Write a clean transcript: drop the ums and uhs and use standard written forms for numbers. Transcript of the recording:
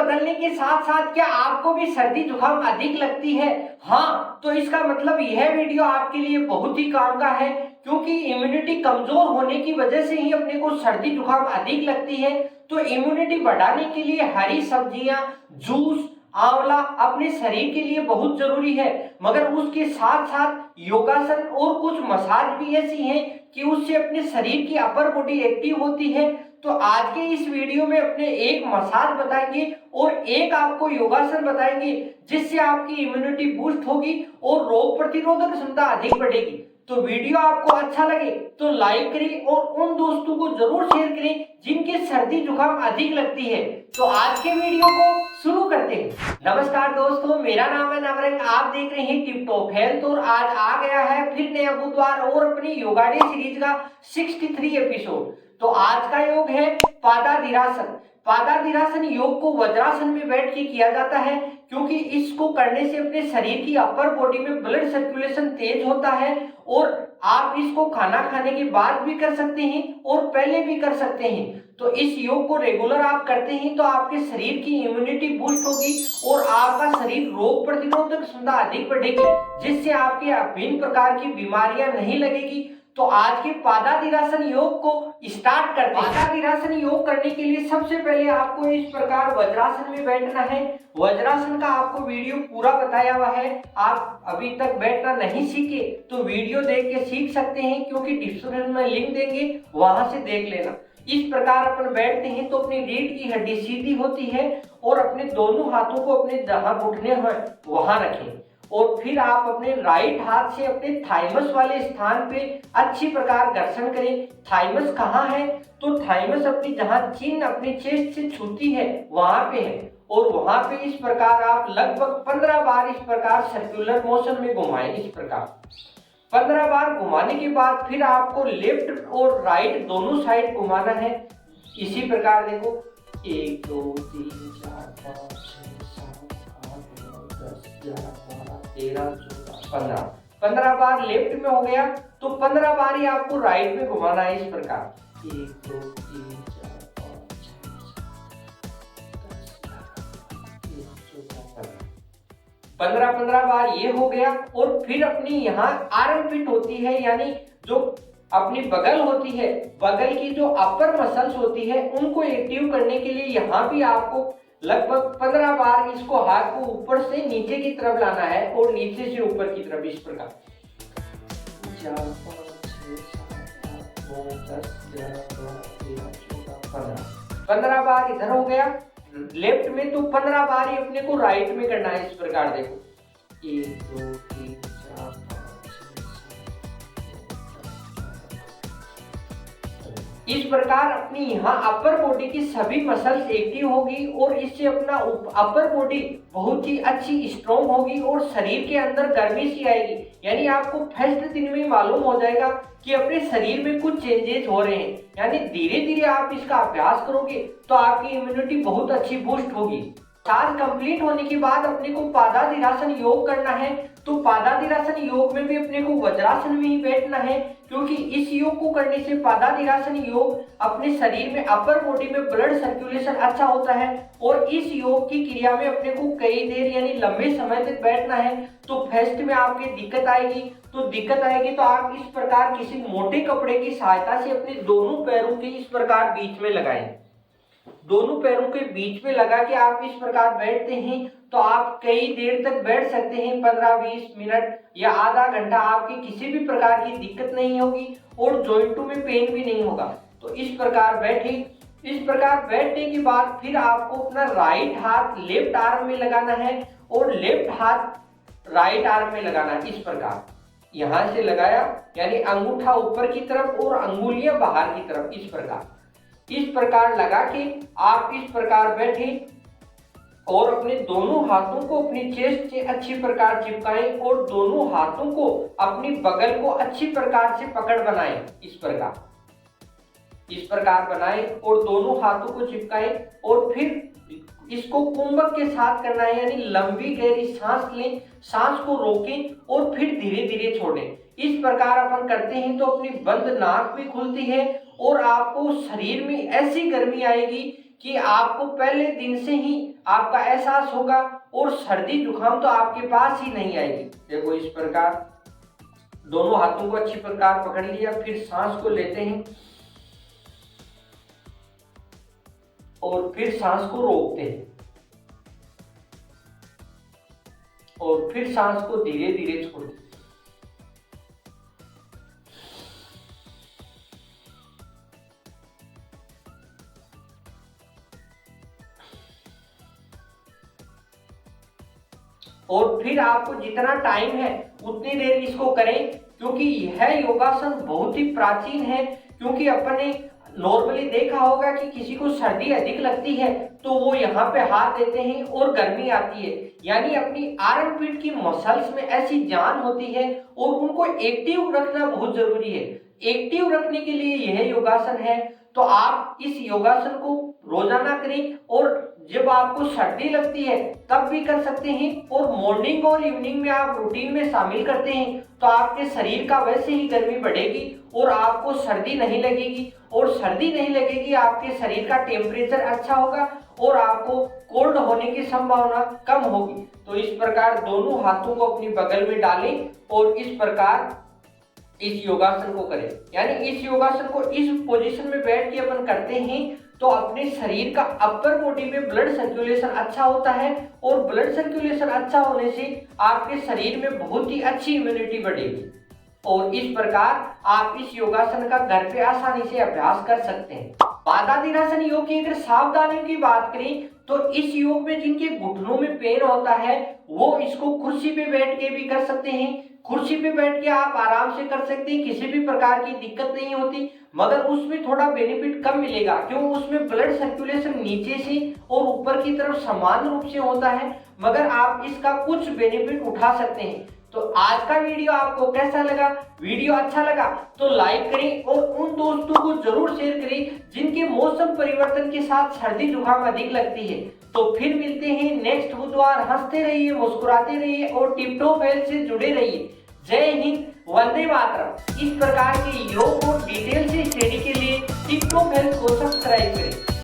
बदलने के साथ साथ क्या आपको भी सर्दी जुकाम अधिक लगती है? हाँ, तो इसका मतलब यह वीडियो आपके लिए बहुत ही काम का है, क्योंकि इम्यूनिटी कमजोर होने की वजह से ही अपने को सर्दी जुकाम अधिक लगती है। तो इम्यूनिटी बढ़ाने के लिए हरी सब्जियां, जूस, आंवला अपने शरीर के लिए बहुत जरूरी है, मगर उसके साथ साथ योगासन और कुछ मसाज भी ऐसी हैं कि उससे अपने शरीर की अपर बॉडी एक्टिव होती है। तो आज के इस वीडियो में अपने एक मसाज बताएंगे और एक आपको योगासन बताएंगे, जिससे आपकी इम्यूनिटी बूस्ट होगी और रोग प्रतिरोधक क्षमता अधिक बढ़ेगी। तो वीडियो आपको अच्छा लगे तो लाइक करें और उन दोस्तों को जरूर शेयर करें जिनके सर्दी जुकाम अधिक लगती है। तो आज के वीडियो को शुरू करते हैं। नमस्कार दोस्तों, मेरा नाम है नवरंग, आप देख रहे हैं टिप टॉप हेल्थ और आज आ गया है फिर नया बुधवार और अपनी योगा डे सीरीज का 63 एपिसोड। तो आज का योग है पादादिरासन। पादादिरासन योग को वज्रासन में बैठ के किया जाता है, क्योंकि इसको करने से अपने शरीर की अपर बॉडी में ब्लड सर्कुलेशन तेज होता है और आप इसको खाना खाने के बाद भी कर सकते हैं और पहले भी कर सकते हैं। तो इस योग को रेगुलर आप करते हैं तो आपके शरीर की इम्यूनिटी बूस्ट होगी और आपका शरीर रोग प्रतिरोधक क्षमता अधिक बढ़ेगी, जिससे आपके विभिन्न प्रकार की बीमारियां नहीं लगेगी। तो आज के पादादिरासन योग को स्टार्ट करते हैं। पादादिरासन योग करने के लिए सबसे पहले आपको इस प्रकार वज्रासन में बैठना है। वज्रासन का आपको वीडियो पूरा बताया हुआ है, आप अभी तक बैठना नहीं सीखे तो वीडियो देख के सीख सकते हैं, क्योंकि डिस्क्रिप्शन में लिंक देंगे, वहां से देख लेना। इस प्रकार अपन बैठते हैं तो अपनी रीढ़ की हड्डी सीधी होती है और अपने दोनों हाथों को अपने जहां घुटने हैं वहां रखें और फिर आप अपने राइट हाथ से अपने थाइमस वाले स्थान पे अच्छी प्रकार घर्षण करें। थाइमस कहाँ है? तो थाइमस अपनी जहां चिन्ह अपने चेस्ट से छूती है वहां पे है और वहां पे इस प्रकार आप लगभग 15 बार इस प्रकार सर्कुलर मोशन में घुमाएं। इस प्रकार 15 बार घुमाने के बाद फिर आपको लेफ्ट और राइट दोनों साइड घुमाना है। इसी प्रकार देखो 1 2 3 4 5 6 7 8 9 10 11 12 13 14 15 बार लेफ्ट में हो गया, तो 15 बार ही आपको राइट में घुमाना है। इस प्रकार 1 2 3 4 5 6 7 15 बार ये हो गया। और फिर अपनी यहाँ आर्म पिट होती है, यानी जो अपनी बगल होती है, बगल की जो अपर मसल्स होती है उनको एक्टिव करने के लिए यहाँ भी आपको लगभग 15 बार इसको हाथ को ऊपर से नीचे की तरफ लाना है और नीचे से ऊपर की तरफ। इस प्रकार 4 5 6 7 8 9 10 11 12 13 14 15 15 बार इधर हो गया लेफ्ट में, तो 15 बार ही अपने को राइट में करना है। इस प्रकार देखो 1 2 3 4 5 6 7 इस प्रकार अपनी यहाँ अपर बॉडी की सभी मसल्स एक्टिव होगी और इससे अपना अपर बॉडी बहुत ही अच्छी स्ट्रॉन्ग होगी और शरीर के अंदर गर्मी सी आएगी। यानी आपको फर्स्ट दिन में मालूम हो जाएगा कि अपने शरीर में कुछ चेंजेस हो रहे हैं। यानी धीरे धीरे आप इसका अभ्यास करोगे तो आपकी इम्यूनिटी बहुत अच्छी बूस्ट होगी। चार्ज कंप्लीट होने के बाद अपने को पादादिरासन योग करना है। तो पादादिरासन योग में भी अपने को वज्रासन में ही बैठना है, क्योंकि इस योग को करने से पादादिरासन योग अपने शरीर में अपर बॉडी में ब्लड सर्कुलेशन अच्छा होता है और इस योग की क्रिया में अपने को कई देर यानी लंबे समय तक बैठना है। तो फर्स्ट में आपकी दिक्कत आएगी, तो आप इस प्रकार किसी मोटे कपड़े की सहायता से अपने दोनों पैरों के इस प्रकार बीच में लगाएं। दोनों पैरों के बीच में लगा के आप इस प्रकार बैठते हैं तो आप कई देर तक बैठ सकते हैं, 15-20 मिनट या आधा घंटा। आपकी किसी भी प्रकार की दिक्कत नहीं होगी और जॉइंटों में पेन भी नहीं होगा। तो इस प्रकार बैठे। इस प्रकार बैठने के बाद फिर आपको अपना राइट हाथ लेफ्ट आर्म में लगाना है और लेफ्ट हाथ राइट आर्म में लगाना है। इस प्रकार यहां से लगाया, यानी अंगूठा ऊपर की तरफ और अंगुलियां बाहर की तरफ। इस प्रकार लगा के आप इस प्रकार बैठे और अपने दोनों हाथों को अपनी चेस्ट से अच्छी प्रकार चिपकाएं और दोनों हाथों को अपनी बगल को अच्छी प्रकार से पकड़ बनाएं। इस प्रकार बनाएं और दोनों हाथों को चिपकाएं और फिर इसको कुंभक के साथ करना है, यानी लंबी गहरी सांस लें, सांस को रोकें और फिर धीरे धीरे छोड़ें। इस प्रकार अपन करते हैं तो अपनी बंद नाक भी खुलती है और आपको शरीर में ऐसी गर्मी आएगी कि आपको पहले दिन से ही आपका एहसास होगा और सर्दी जुकाम तो आपके पास ही नहीं आएगी। देखो इस प्रकार दोनों हाथों को अच्छी प्रकार पकड़ लिया, फिर सांस को लेते हैं और फिर सांस को रोकते हैं और फिर सांस को धीरे धीरे छोड़ते हैं। और फिर आपको जितना टाइम है उतनी देर इसको करें, क्योंकि यह योगासन बहुत ही प्राचीन है। क्योंकि अपन ने नॉर्मली देखा होगा कि किसी को सर्दी अधिक लगती है तो वो यहाँ पे हाथ देते हैं और गर्मी आती है, यानी अपनी आर्म पीठ की मसल्स में ऐसी जान होती है और उनको एक्टिव रखना बहुत जरूरी है। एक्टिव रखने के लिए यह योगासन है। तो आप इस योगासन को रोजाना करें और जब आपको सर्दी लगती है तब भी कर सकते हैं, और मॉर्निंग और इवनिंग में आप रूटीन में शामिल करते हैं तो आपके शरीर का वैसे ही गर्मी बढ़ेगी और आपको सर्दी नहीं लगेगी। और सर्दी नहीं लगेगी, आपके शरीर का टेम्परेचर अच्छा होगा और आपको कोल्ड होने की संभावना कम होगी। तो इस प्रकार दोनों हाथों को अपनी बगल में डालें और इस प्रकार इस योगासन को करें। यानी इस योगासन को इस पोजीशन में बैठ के अपन करते हैं तो अपने शरीर का अपर बॉडी में ब्लड सर्कुलेशन अच्छा होता है और ब्लड सर्कुलेशन अच्छा होने से आपके शरीर में बहुत ही अच्छी इम्यूनिटी बढ़ेगी। और इस प्रकार आप इस योगासन का घर पे आसानी से अभ्यास कर सकते हैं। पादातिरासन योग की अगर सावधानियों की बात करें तो इस योग में जिनके घुटनों में पेन होता है वो इसको कुर्सी पे बैठ के भी कर सकते हैं। कुर्सी पे बैठ के आप आराम से कर सकते हैं, किसी भी प्रकार की दिक्कत नहीं होती, मगर उसमें थोड़ा बेनिफिट कम मिलेगा क्यों उसमें ब्लड सर्कुलेशन नीचे से और ऊपर की तरफ समान रूप से होता है, मगर आप इसका कुछ बेनिफिट उठा सकते हैं। तो आज का वीडियो आपको कैसा लगा? वीडियो अच्छा लगा तो लाइक करें और उन दोस्तों को जरूर शेयर करें जिनके मौसम परिवर्तन के साथ सर्दी जुकाम अधिक लगती है। तो फिर मिलते हैं नेक्स्ट बुधवार। हंसते रहिए, मुस्कुराते रहिए और टिप टॉप हेल्थ से जुड़े रहिए। जय हिंद, वंदे मातरम। इस प्रकार के योग और डिटेल से स्टडी के लिए टिप टॉप हेल्थ को सब्सक्राइब करें।